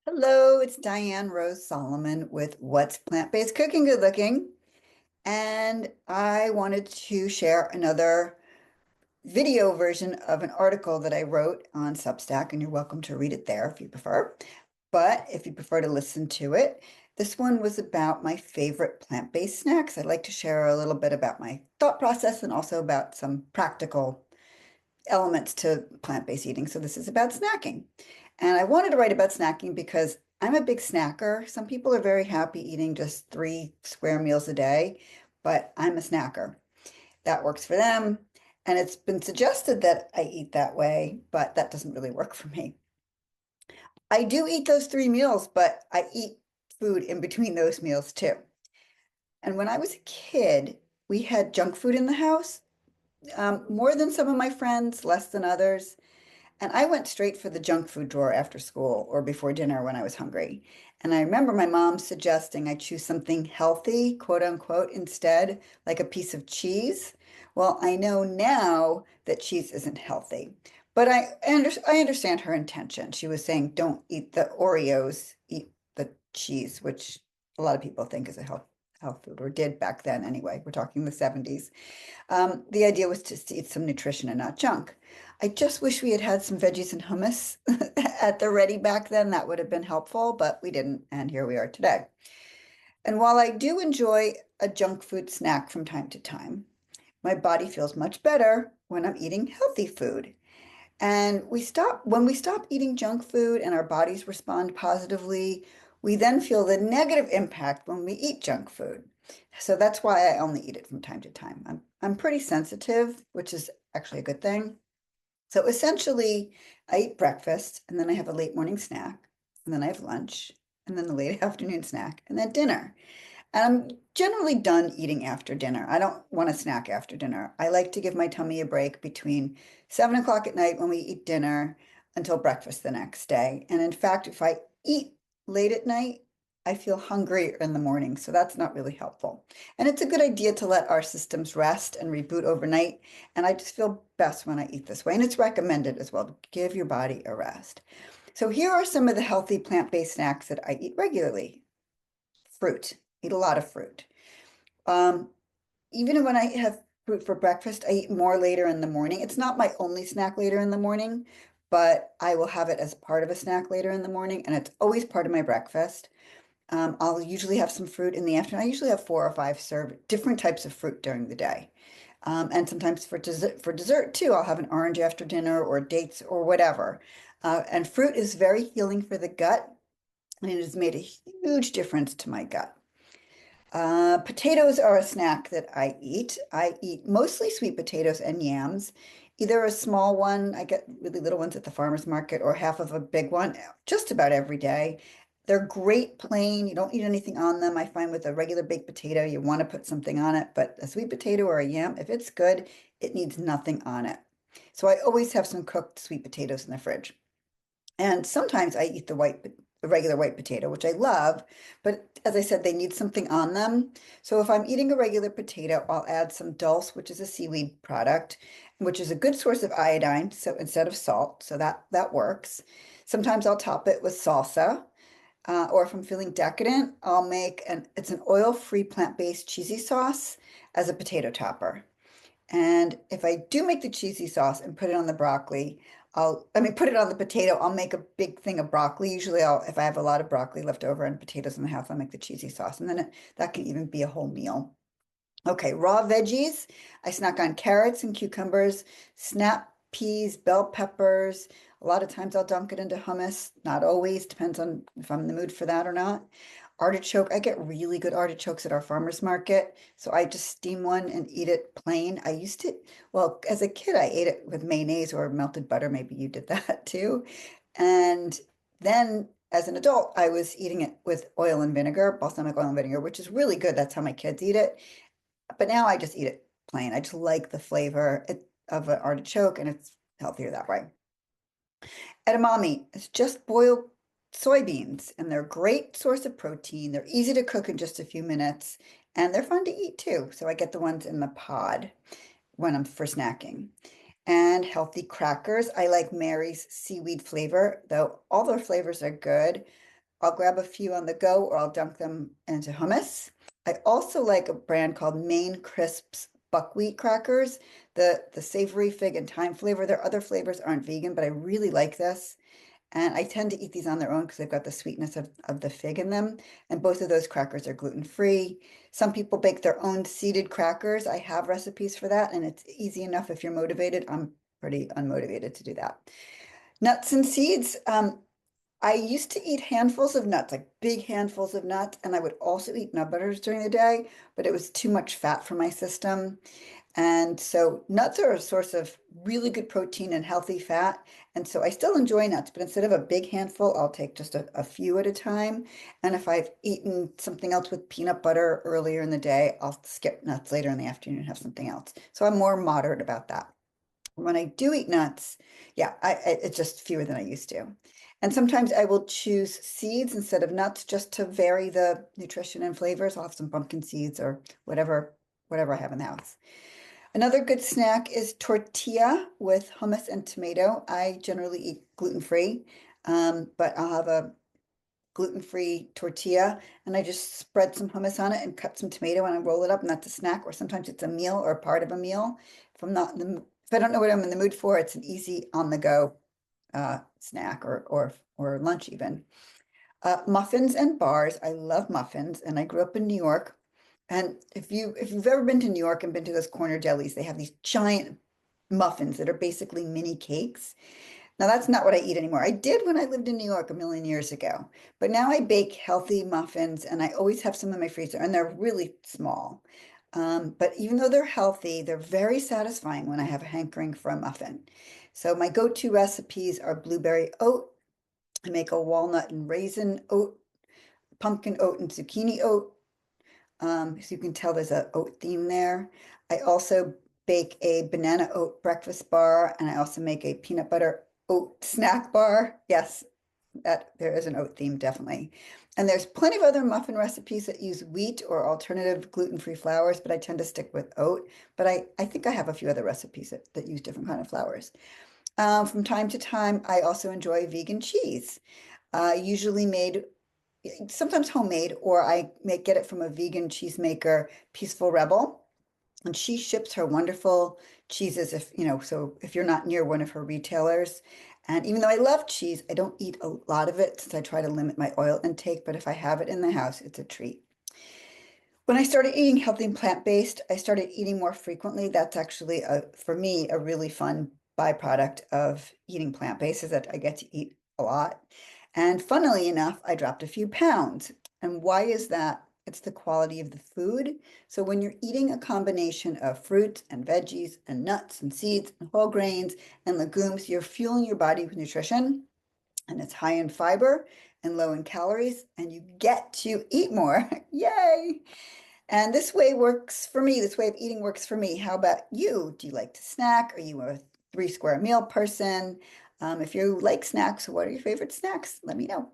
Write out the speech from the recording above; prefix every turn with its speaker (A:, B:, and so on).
A: Hello, it's Diane Rose Solomon with What's Plant-Based Cooking Good Looking. And I wanted to share another video version of an article that I wrote on Substack, and you're welcome to read it there if you prefer. But if you prefer to listen to it, this one was about my favorite plant-based snacks. I'd like to share a little bit about my thought process and also about some practical elements to plant-based eating. So this is about snacking. And I wanted to write about snacking because I'm a big snacker. Some people are very happy eating just 3 square meals a day, but I'm a snacker. That works for them. And it's been suggested that I eat that way, but that doesn't really work for me. I do eat those 3 meals, but I eat food in between those meals too. And when I was a kid, we had junk food in the house, more than some of my friends, less than others. And I went straight for the junk food drawer after school or before dinner when I was hungry. And I remember my mom suggesting I choose something healthy, quote unquote, instead, like a piece of cheese. Well, I know now that cheese isn't healthy, but I understand her intention. She was saying, don't eat the Oreos, eat the cheese, which a lot of people think is a health food, or did back then anyway. We're talking the 70s. The idea was just to eat some nutrition and not junk. I just wish we had had some veggies and hummus at the ready back then. That would have been helpful, but we didn't, and here we are today. And while I do enjoy a junk food snack from time to time, my body feels much better when I'm eating healthy food. And when we stop eating junk food and our bodies respond positively, we then feel the negative impact when we eat junk food. So that's why I only eat it from time to time. I'm pretty sensitive, which is actually a good thing. So essentially, I eat breakfast and then I have a late morning snack, and then I have lunch, and then a late afternoon snack, and then dinner. And I'm generally done eating after dinner. I don't want a snack after dinner. I like to give my tummy a break between 7 o'clock at night when we eat dinner until breakfast the next day. And in fact, if I eat late at night, I feel hungry in the morning. So that's not really helpful. And it's a good idea to let our systems rest and reboot overnight. And I just feel best when I eat this way. And it's recommended as well to give your body a rest. So here are some of the healthy plant-based snacks that I eat regularly. Fruit. Eat a lot of fruit. Um, Even when I have fruit for breakfast, I eat more later in the morning. It's not my only snack later in the morning, but I will have it as part of a snack later in the morning, and it's always part of my breakfast. I'll usually have some fruit in the afternoon. I usually have 4 or 5 different types of fruit during the day. And sometimes for dessert too, I'll have an orange after dinner or dates or whatever. And fruit is very healing for the gut, and it has made a huge difference to my gut. Potatoes are a snack that I eat. I eat mostly sweet potatoes and yams, either a small one, I get really little ones at the farmer's market, or half of a big one, just about every day. They're great plain. You don't need anything on them. I find with a regular baked potato, you want to put something on it, but a sweet potato or a yam, if it's good, it needs nothing on it. So I always have some cooked sweet potatoes in the fridge. And sometimes I eat the regular white potato, which I love, but as I said, they need something on them. So if I'm eating a regular potato, I'll add some dulse, which is a seaweed product, which is a good source of iodine, so instead of salt, so that works. Sometimes I'll top it with salsa, or if I'm feeling decadent, it's an oil-free plant-based cheesy sauce as a potato topper. And if I do make the cheesy sauce and put it on the broccoli, put it on the potato, I'll make a big thing of broccoli. Usually if I have a lot of broccoli left over and potatoes in the house, I'll make the cheesy sauce. And then that can even be a whole meal. Okay, raw veggies. I snack on carrots and cucumbers, snap peas, bell peppers. A lot of times I'll dunk it into hummus. Not always, depends on if I'm in the mood for that or not. Artichoke, I get really good artichokes at our farmer's market. So I just steam one and eat it plain. Well, as a kid, I ate it with mayonnaise or melted butter. Maybe you did that too. And then as an adult, I was eating it with oil and vinegar, balsamic oil and vinegar, which is really good. That's how my kids eat it. But now I just eat it plain. I just like the flavor of an artichoke, and it's healthier that way. Edamame is just boiled soybeans, and they're a great source of protein. They're easy to cook in just a few minutes, and they're fun to eat too. So I get the ones in the pod when I'm for snacking. And healthy crackers. I like Mary's seaweed flavor, though all their flavors are good. I'll grab a few on the go or I'll dunk them into hummus. I also like a brand called Maine Crisps buckwheat crackers, the savory fig and thyme flavor. Their other flavors aren't vegan, but I really like this. And I tend to eat these on their own because they've got the sweetness of the fig in them. And both of those crackers are gluten-free. Some people bake their own seeded crackers. I have recipes for that, and it's easy enough if you're motivated. I'm pretty unmotivated to do that. Nuts and seeds. I used to eat handfuls of nuts, like big handfuls of nuts, and I would also eat nut butters during the day, but it was too much fat for my system. And so nuts are a source of really good protein and healthy fat. And so I still enjoy nuts, but instead of a big handful, I'll take just a few at a time. And if I've eaten something else with peanut butter earlier in the day, I'll skip nuts later in the afternoon and have something else. So I'm more moderate about that. When I do eat nuts, yeah, it's just fewer than I used to. And sometimes I will choose seeds instead of nuts just to vary the nutrition and flavors. I'll have some pumpkin seeds or whatever I have in the house. Another good snack is tortilla with hummus and tomato. I generally eat gluten-free, but I'll have a gluten-free tortilla and I just spread some hummus on it and cut some tomato and I roll it up and that's a snack, or sometimes it's a meal or part of a meal. If I don't know what I'm in the mood for, it's an easy on the go snack or lunch even. Muffins and bars. I love muffins and I grew up in New York. And if you've ever been to New York and been to those corner delis, they have these giant muffins that are basically mini cakes. Now, that's not what I eat anymore. I did when I lived in New York a million years ago, but now I bake healthy muffins and I always have some in my freezer and they're really small. But even though they're healthy, they're very satisfying when I have a hankering for a muffin. So my go-to recipes are blueberry oat. I make a walnut and raisin oat, pumpkin oat and zucchini oat. So you can tell there's a oat theme there. I also bake a banana oat breakfast bar, and I also make a peanut butter oat snack bar. Yes, that there is an oat theme, definitely. And there's plenty of other muffin recipes that use wheat or alternative gluten-free flours, but I tend to stick with oat. But I think I have a few other recipes that use different kind of flours. From time to time, I also enjoy vegan cheese, usually made sometimes homemade, or I may get it from a vegan cheesemaker, Peaceful Rebel. And she ships her wonderful cheeses so if you're not near one of her retailers. And even though I love cheese, I don't eat a lot of it since I try to limit my oil intake, but if I have it in the house, it's a treat. When I started eating healthy and plant-based, I started eating more frequently. That's actually, for me, a really fun byproduct of eating plant-based is that I get to eat a lot. And funnily enough, I dropped a few pounds. And why is that? It's the quality of the food. So when you're eating a combination of fruits and veggies and nuts and seeds and whole grains and legumes, you're fueling your body with nutrition and it's high in fiber and low in calories, and you get to eat more. Yay! And this way works for me. This way of eating works for me. How about you? Do you like to snack? Are you a 3 square meal person? If you like snacks, what are your favorite snacks? Let me know.